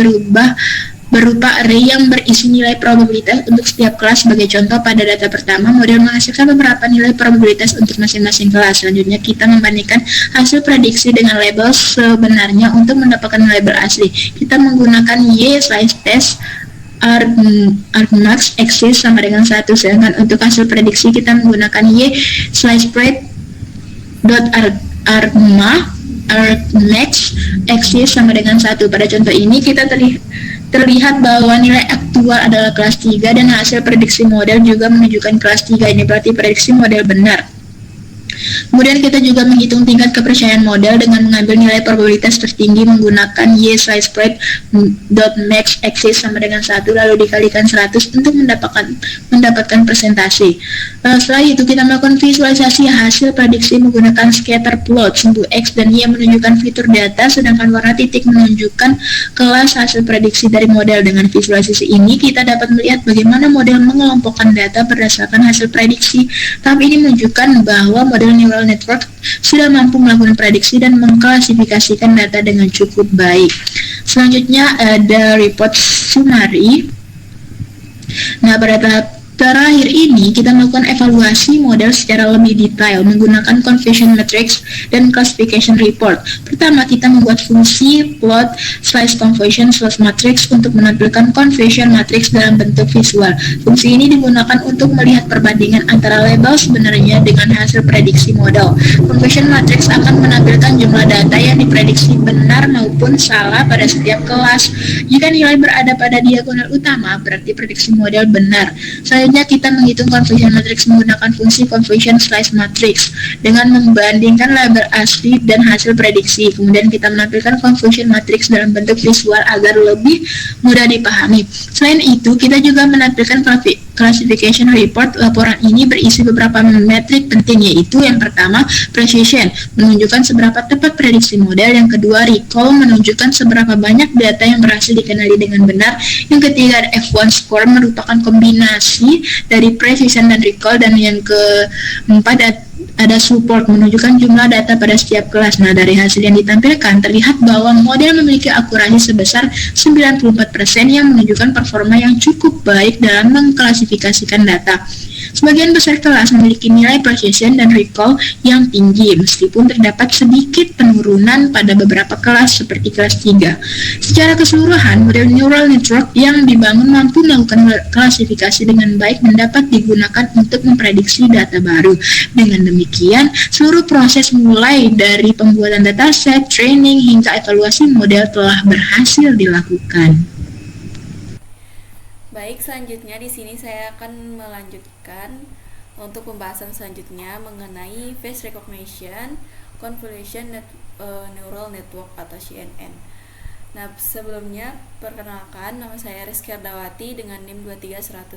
berupa array yang berisi nilai probabilitas untuk setiap kelas. Sebagai contoh, pada data pertama, model menghasilkan beberapa nilai probabilitas untuk masing-masing kelas. Selanjutnya, kita membandingkan hasil prediksi dengan label sebenarnya untuk mendapatkan label asli. Kita menggunakan Y slice test argmax axis sama dengan 1, sedangkan untuk hasil prediksi kita menggunakan Y slice spread argmax axis sama dengan 1. Pada contoh ini kita terlihat bahwa nilai aktual adalah kelas 3 dan hasil prediksi model juga menunjukkan kelas 3. Ini berarti prediksi model benar. Kemudian kita juga menghitung tingkat kepercayaan model dengan mengambil nilai probabilitas tertinggi menggunakan y-spread.max axis sama dengan 1 lalu dikalikan 100 untuk mendapatkan presentasi. Setelah itu kita melakukan visualisasi hasil prediksi menggunakan scatter plot. Sumbu X dan Y menunjukkan fitur data, sedangkan warna titik menunjukkan kelas hasil prediksi dari model. Dengan visualisasi ini kita dapat melihat bagaimana model mengelompokkan data berdasarkan hasil prediksi. Tahap ini menunjukkan bahwa model neural network sudah mampu melakukan prediksi dan mengklasifikasikan data dengan cukup baik. Selanjutnya ada report summary. Nah, pada tahap terakhir ini kita melakukan evaluasi model secara lebih detail menggunakan confusion matrix dan classification report. Pertama, kita membuat fungsi plot slice confusion slice matrix untuk menampilkan confusion matrix dalam bentuk visual. Fungsi ini digunakan untuk melihat perbandingan antara label sebenarnya dengan hasil prediksi model. Confusion matrix akan menampilkan jumlah data yang diprediksi benar maupun salah pada setiap kelas. Jika nilai berada pada diagonal utama, berarti prediksi model benar. Selanjutnya kita menghitung confusion matrix menggunakan fungsi confusion slice matrix dengan membandingkan label asli dan hasil prediksi. Kemudian kita menampilkan confusion matrix dalam bentuk visual agar lebih mudah dipahami. Selain itu, kita juga menampilkan classification report. Laporan ini berisi beberapa metrik penting, yaitu yang pertama precision, menunjukkan seberapa tepat prediksi model. Yang kedua recall, menunjukkan seberapa banyak data yang berhasil dikenali dengan benar. Yang ketiga ada F1 score, merupakan kombinasi dari precision dan recall. Dan yang keempat ada support, menunjukkan jumlah data pada setiap kelas. Nah, dari hasil yang ditampilkan terlihat bahwa model memiliki akurasi sebesar 94% yang menunjukkan performa yang cukup baik dalam mengklasifikasikan data. Sebagian besar kelas memiliki nilai precision dan recall yang tinggi, meskipun terdapat sedikit penurunan pada beberapa kelas seperti kelas 3. Secara keseluruhan, model neural network yang dibangun mampu melakukan klasifikasi dengan baik dan dapat digunakan untuk memprediksi data baru. Dengan demikian, seluruh proses mulai dari pembuatan dataset, training, hingga evaluasi model telah berhasil dilakukan. Baik, selanjutnya di sini saya akan melanjutkan untuk pembahasan selanjutnya mengenai face recognition convolution neural network atau CNN. Nah, sebelumnya perkenalkan, nama saya Rizky Ardawati dengan NIM 231046.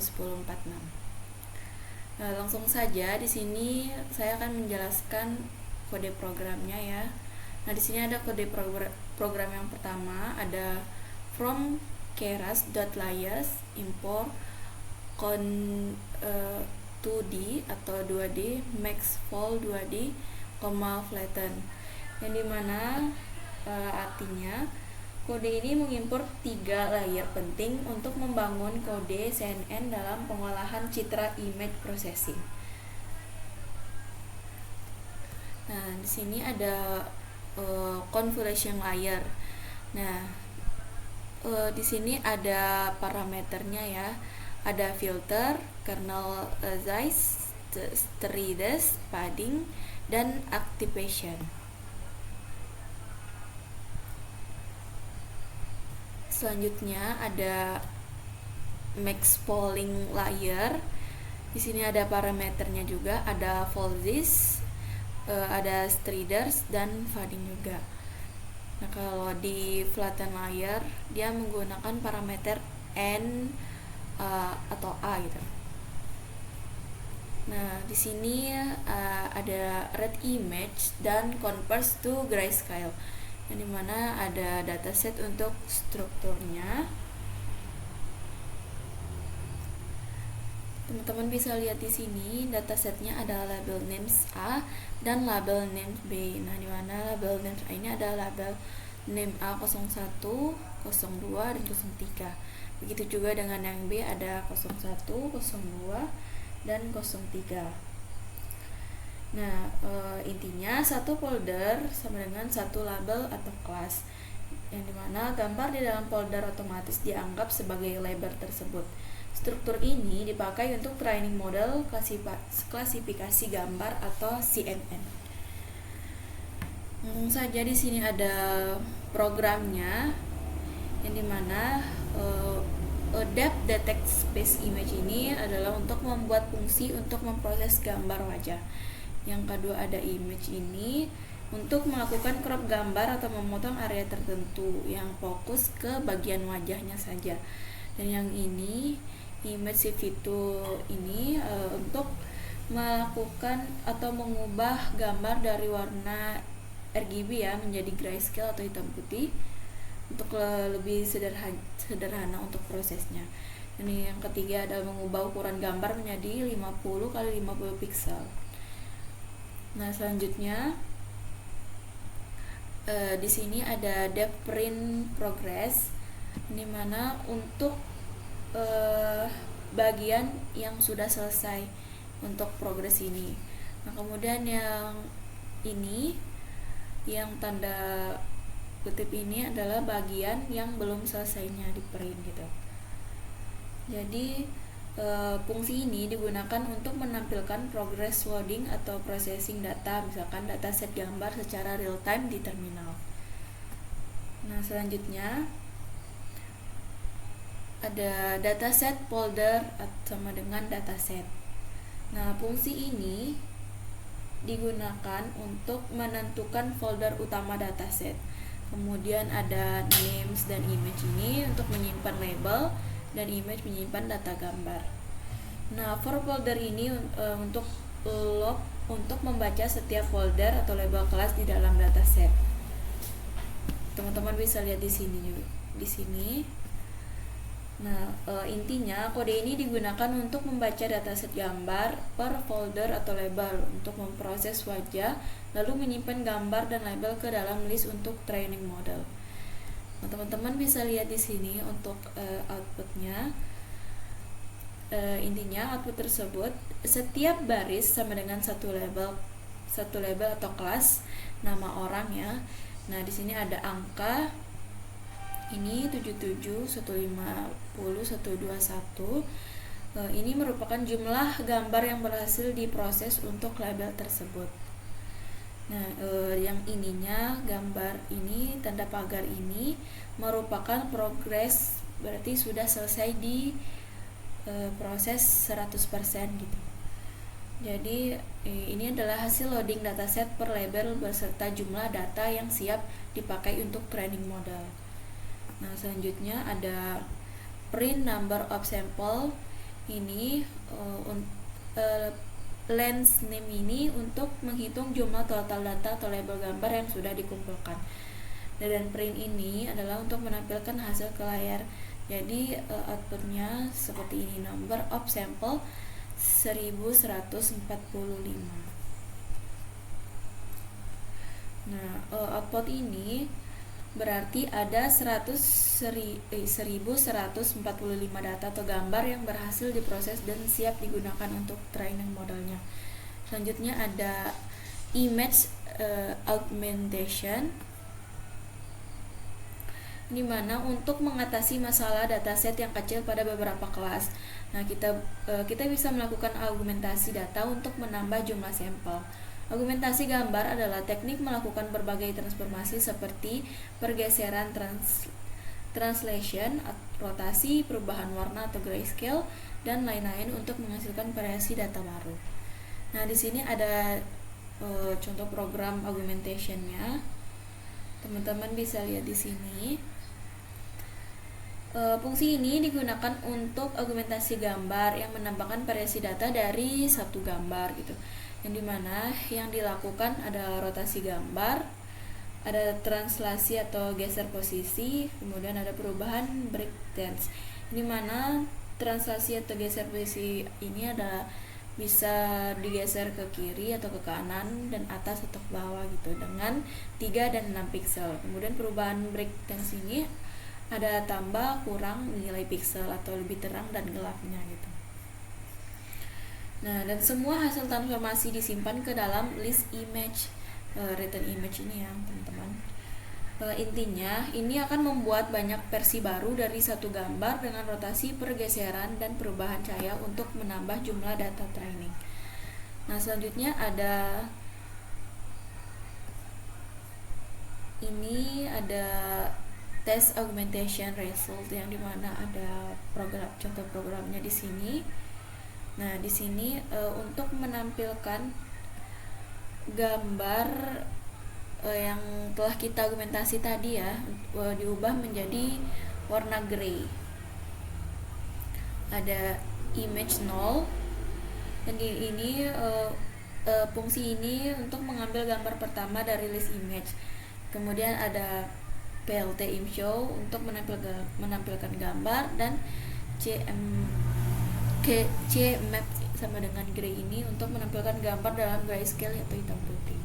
Nah, langsung saja di sini saya akan menjelaskan kode programnya ya. Nah, di sini ada kode program yang pertama, ada from keras.layers import 2D atau 2D max vol 2D, flatten, yang dimana artinya kode ini mengimpor 3 layer penting untuk membangun kode CNN dalam pengolahan citra image processing. Nah, di sini ada convolution layer. Nah, di sini ada parameternya ya, ada filter, kernel size, striders, padding, dan activation. Selanjutnya ada max polling layer. Di sini ada parameternya juga, ada voltage, ada striders, dan padding juga. Nah, kalau di flatten layer dia menggunakan parameter N atau A gitu. Nah, di sini ada red image dan converts to grayscale, yang dimana ada dataset untuk strukturnya. Teman-teman bisa lihat di sini datasetnya ada label names A dan label names B. Nah, di mana label names A ini ada label name A 01, 02, dan 03. Begitu juga dengan yang B ada 01, 02, dan 03. Nah, intinya satu folder sama dengan satu label atau kelas, yang dimana gambar di dalam folder otomatis dianggap sebagai label tersebut. Struktur ini dipakai untuk training model klasifikasi gambar atau CNN. Langsung saja di sini ada programnya, yang dimana depth detect space image ini adalah untuk membuat fungsi untuk memproses gambar wajah. Yang kedua ada image ini untuk melakukan crop gambar atau memotong area tertentu yang fokus ke bagian wajahnya saja. Dan yang ini image CV2 ini untuk melakukan atau mengubah gambar dari warna RGB ya menjadi grayscale atau hitam putih untuk lebih sederhana untuk prosesnya. Ini yang ketiga adalah mengubah ukuran gambar menjadi 50 kali 50 pixel. Nah, selanjutnya di sini ada depth print progress, di mana untuk bagian yang sudah selesai untuk progres ini. Nah, kemudian yang ini yang tanda kutip ini adalah bagian yang belum selesainya di print gitu. Jadi fungsi ini digunakan untuk menampilkan progress loading atau processing data, misalkan dataset gambar secara real time di terminal. Nah, selanjutnya ada dataset folder sama dengan dataset. Nah, fungsi ini digunakan untuk menentukan folder utama dataset. Kemudian ada names dan image ini untuk menyimpan label, dan image menyimpan data gambar. Nah, for folder ini untuk log untuk membaca setiap folder atau label kelas di dalam dataset. Teman-teman bisa lihat di sini. Nah, intinya kode ini digunakan untuk membaca dataset gambar per folder atau label untuk memproses wajah, lalu menyimpan gambar dan label ke dalam list untuk training model. Nah, teman-teman bisa lihat di sini untuk outputnya. Intinya output tersebut setiap baris sama dengan satu label atau kelas nama orang ya. Nah, di sini ada angka ini 77, 150, 121. Ini merupakan jumlah gambar yang berhasil diproses untuk label tersebut. Nah, yang ininya gambar ini tanda pagar ini merupakan progress, berarti sudah selesai di proses 100% gitu. Jadi ini adalah hasil loading dataset per label beserta jumlah data yang siap dipakai untuk training model. Nah, selanjutnya ada print number of sample. Ini lens name ini untuk menghitung jumlah total data atau label gambar yang sudah dikumpulkan. Dan print ini adalah untuk menampilkan hasil ke layar. Jadi outputnya seperti ini, number of sample 1145. Nah, output ini berarti ada 1145 data atau gambar yang berhasil diproses dan siap digunakan untuk training modelnya. Selanjutnya ada image augmentation, di mana untuk mengatasi masalah dataset yang kecil pada beberapa kelas. Nah, kita bisa melakukan augmentasi data untuk menambah jumlah sampel. Augmentasi gambar adalah teknik melakukan berbagai transformasi seperti pergeseran translation, rotasi, perubahan warna atau grayscale, dan lain-lain untuk menghasilkan variasi data baru. Nah, di sini ada contoh program augmentation-nya. Teman-teman bisa lihat di sini. Fungsi ini digunakan untuk augmentasi gambar yang menambahkan variasi data dari satu gambar gitu. Yang dimana yang dilakukan ada rotasi gambar, ada translasi atau geser posisi, kemudian ada perubahan breakdance. Di mana translasi atau geser posisi ini adalah bisa digeser ke kiri atau ke kanan dan atas atau ke bawah gitu dengan 3 dan 6 pixel. Kemudian perubahan breakdance ini ada tambah kurang nilai pixel atau lebih terang dan gelapnya gitu. Nah, dan semua hasil transformasi disimpan ke dalam list image, written image ini ya teman-teman. Intinya ini akan membuat banyak versi baru dari satu gambar dengan rotasi, pergeseran, dan perubahan cahaya untuk menambah jumlah data training. Nah, selanjutnya ada test augmentation result, yang dimana ada contoh programnya di sini. Nah, di sini untuk menampilkan gambar yang telah kita argumentasi tadi ya diubah menjadi warna grey. Ada image 0 dan ini fungsi ini untuk mengambil gambar pertama dari list image. Kemudian ada plt imshow untuk menampilkan gambar, dan cmap sama dengan gray ini untuk menampilkan gambar dalam grayscale atau hitam putih.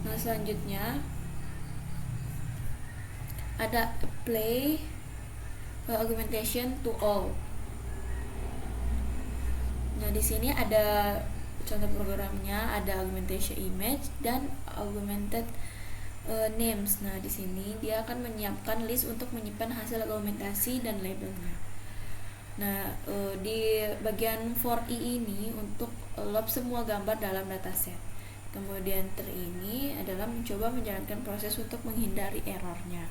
Nah, selanjutnya ada apply augmentation to all. Nah, di sini ada contoh programnya, ada augmentation image dan augmented names. Nah, di sini dia akan menyiapkan list untuk menyimpan hasil augmentasi dan labelnya. Nah, di bagian for i ini untuk load semua gambar dalam dataset. Kemudian ini adalah mencoba menjalankan proses untuk menghindari errornya.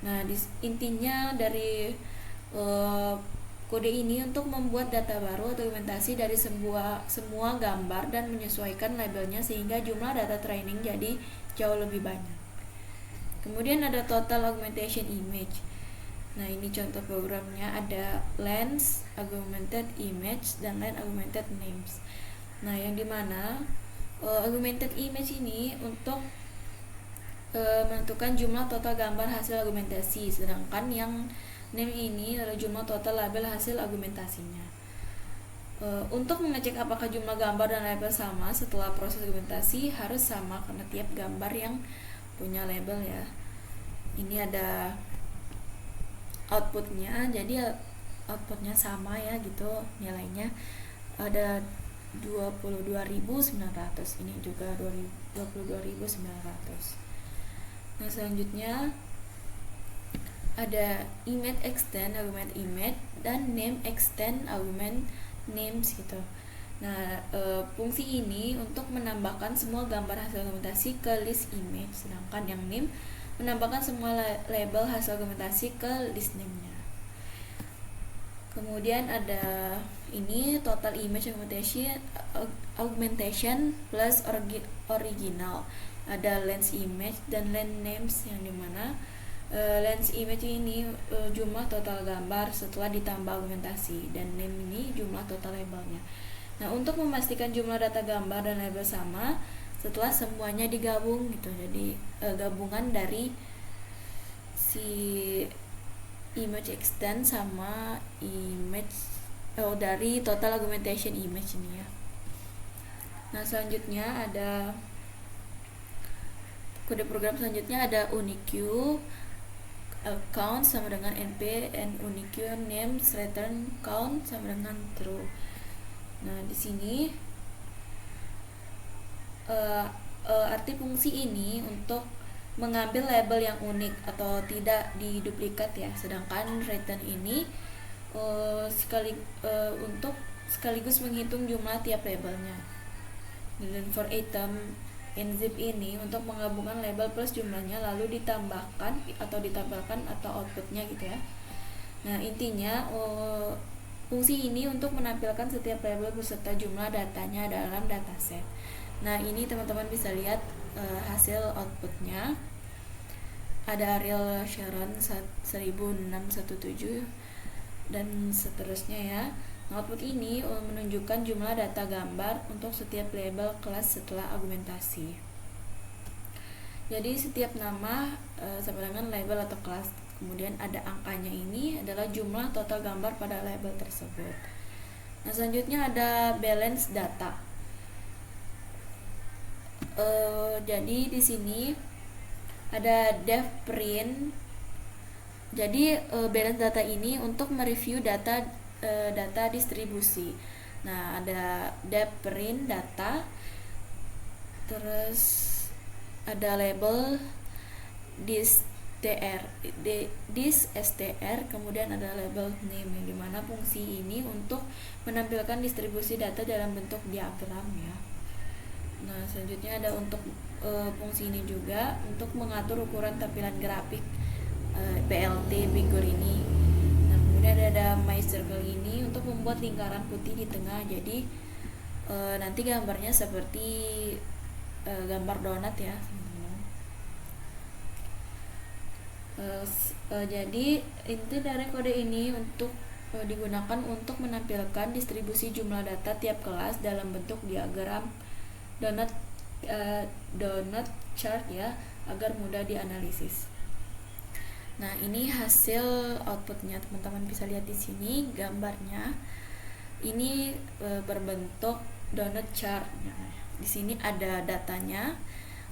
Nah, intinya dari kode ini untuk membuat data baru atau augmentasi dari semua gambar dan menyesuaikan labelnya sehingga jumlah data training jadi jauh lebih banyak. Kemudian ada total augmentation image. Nah, ini contoh programnya, ada lens augmented image dan lens augmented names. Nah, yang dimana augmented image ini untuk menentukan jumlah total gambar hasil augmentasi, sedangkan yang name ini adalah jumlah total label hasil augmentasinya. Untuk mengecek apakah jumlah gambar dan label sama setelah proses augmentasi harus sama karena tiap gambar yang punya label ya. Ini ada outputnya, jadi outputnya sama ya gitu nilainya, ada 22.900, ini juga 22.900. Nah, selanjutnya ada image extend augment image dan name extend augment names gitu. Nah, fungsi ini untuk menambahkan semua gambar hasil augmentasi ke list image, sedangkan yang name menambahkan semua label hasil augmentasi ke list name-nya. Kemudian ada ini total image augmentation plus original. Ada lens image dan lens names, yang dimana lens image ini jumlah total gambar setelah ditambah augmentasi, dan name ini jumlah total labelnya. Nah, untuk memastikan jumlah data gambar dan label sama setelah semuanya digabung gitu, jadi gabungan dari si image extend sama image dari total augmentation image ini ya. Nah, selanjutnya ada kode program selanjutnya, ada unique count sama dengan np and unique names return count sama dengan true. Nah, di sini arti fungsi ini untuk mengambil label yang unik atau tidak diduplikat ya, sedangkan return ini untuk sekaligus menghitung jumlah tiap labelnya. Dan for item in zip ini untuk menggabungkan label plus jumlahnya lalu ditambahkan atau ditampilkan atau outputnya gitu ya. Nah, intinya fungsi ini untuk menampilkan setiap label beserta jumlah datanya dalam dataset. Nah, ini teman-teman bisa lihat hasil outputnya. Ada Ariel Sharon 1617 dan seterusnya ya. Output ini menunjukkan jumlah data gambar untuk setiap label kelas setelah augmentasi. Jadi setiap nama sama dengan label atau kelas. Kemudian ada angkanya, ini adalah jumlah total gambar pada label tersebut. Nah, selanjutnya ada balance data. Jadi di sini ada def print. Jadi balance data ini untuk mereview data distribusi. Nah, ada def print data, terus ada label dis str, kemudian ada label name, yang dimana fungsi ini untuk menampilkan distribusi data dalam bentuk diagram ya. Nah, selanjutnya ada untuk fungsi ini juga untuk mengatur ukuran tampilan grafik PLT figure ini. Nah, kemudian ada my circle ini untuk membuat lingkaran putih di tengah, jadi nanti gambarnya seperti gambar donat ya. Jadi inti dari kode ini untuk digunakan untuk menampilkan distribusi jumlah data tiap kelas dalam bentuk diagram donut chart ya, agar mudah dianalisis. Nah, ini hasil outputnya, teman-teman bisa lihat di sini gambarnya. Ini berbentuk donut chart. Nah, di sini ada datanya,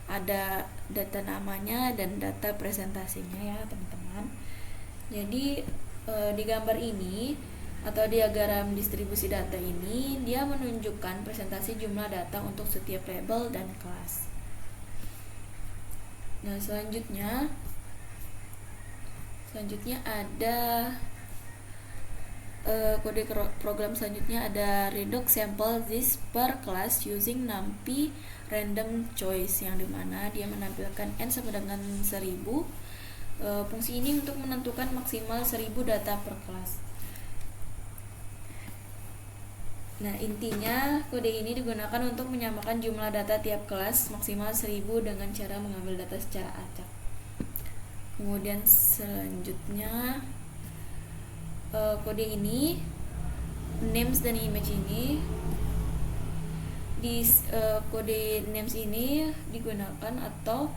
ada data namanya dan data presentasinya ya, teman-teman. Jadi di gambar ini atau diagram distribusi data ini, dia menunjukkan presentasi jumlah data untuk setiap label dan kelas. Nah, selanjutnya ada kode program selanjutnya ada reduce sample this per class using NumPy random choice, yang dimana dia menampilkan n sama dengan 1000. Fungsi ini untuk menentukan maksimal 1000 data per kelas. Nah, intinya kode ini digunakan untuk menyamakan jumlah data tiap kelas maksimal 1000 dengan cara mengambil data secara acak. Kemudian selanjutnya kode ini, names dan image ini, di kode names ini digunakan atau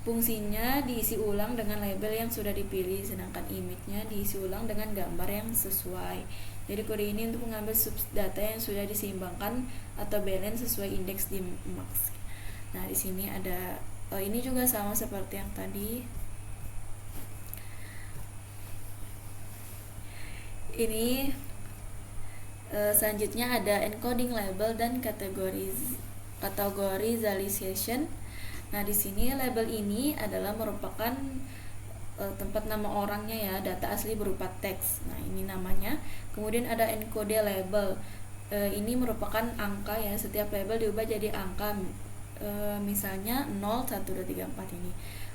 fungsinya diisi ulang dengan label yang sudah dipilih, sedangkan image-nya diisi ulang dengan gambar yang sesuai. Jadi kode ini untuk mengambil data yang sudah diseimbangkan atau balance sesuai indeks di max. Nah, di sini ada ini juga sama seperti yang tadi. Ini selanjutnya ada encoding label dan categorization. Nah, di sini label ini adalah merupakan tempat nama orangnya ya, data asli berupa teks. Nah, ini namanya. Kemudian ada encode label. Ini merupakan angka ya, setiap label diubah jadi angka. Misalnya 0, 1, 2, 3, 4 ini.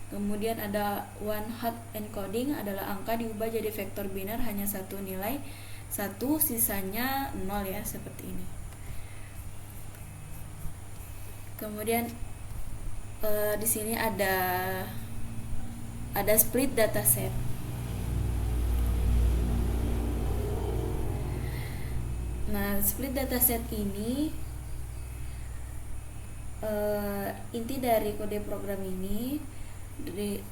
Kemudian ada one hot encoding, adalah angka diubah jadi vektor biner hanya satu nilai, 1, sisanya 0 ya, seperti ini. Kemudian di sini ada split dataset. Nah, split dataset ini inti dari kode program ini,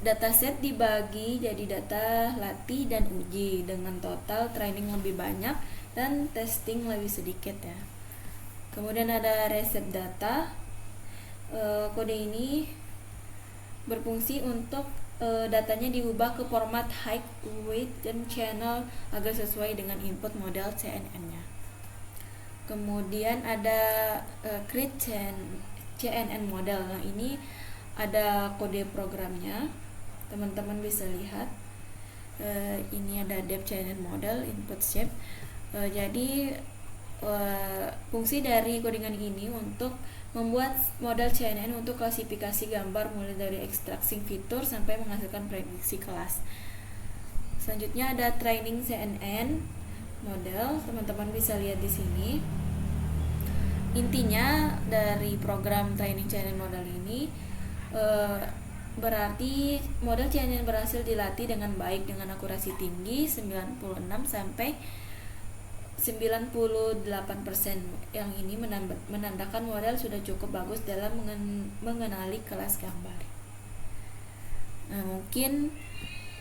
dataset dibagi jadi data latih dan uji dengan total training lebih banyak dan testing lebih sedikit ya. Kemudian ada reset data. Kode ini berfungsi untuk datanya diubah ke format height, weight, dan channel agar sesuai dengan input model CNN-nya. Kemudian ada create CNN model. Nah, ini ada kode programnya, teman-teman bisa lihat. Ini ada depth CNN model, input shape. Jadi fungsi dari codingan ini untuk membuat model CNN untuk klasifikasi gambar mulai dari extracting fitur sampai menghasilkan prediksi kelas. Selanjutnya ada training CNN model, teman-teman bisa lihat di sini. Intinya dari program training CNN model ini berarti model CNN berhasil dilatih dengan baik dengan akurasi tinggi 96 sampai 98%. Yang ini menandakan model sudah cukup bagus dalam mengenali kelas gambar. Nah, mungkin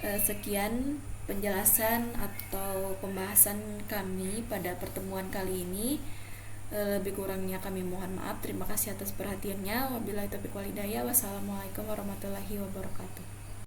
sekian penjelasan atau pembahasan kami pada pertemuan kali ini. Lebih kurangnya kami mohon maaf. Terima kasih atas perhatiannya. Wabillahi taufiq wal hidayah. Wassalamualaikum warahmatullahi wabarakatuh.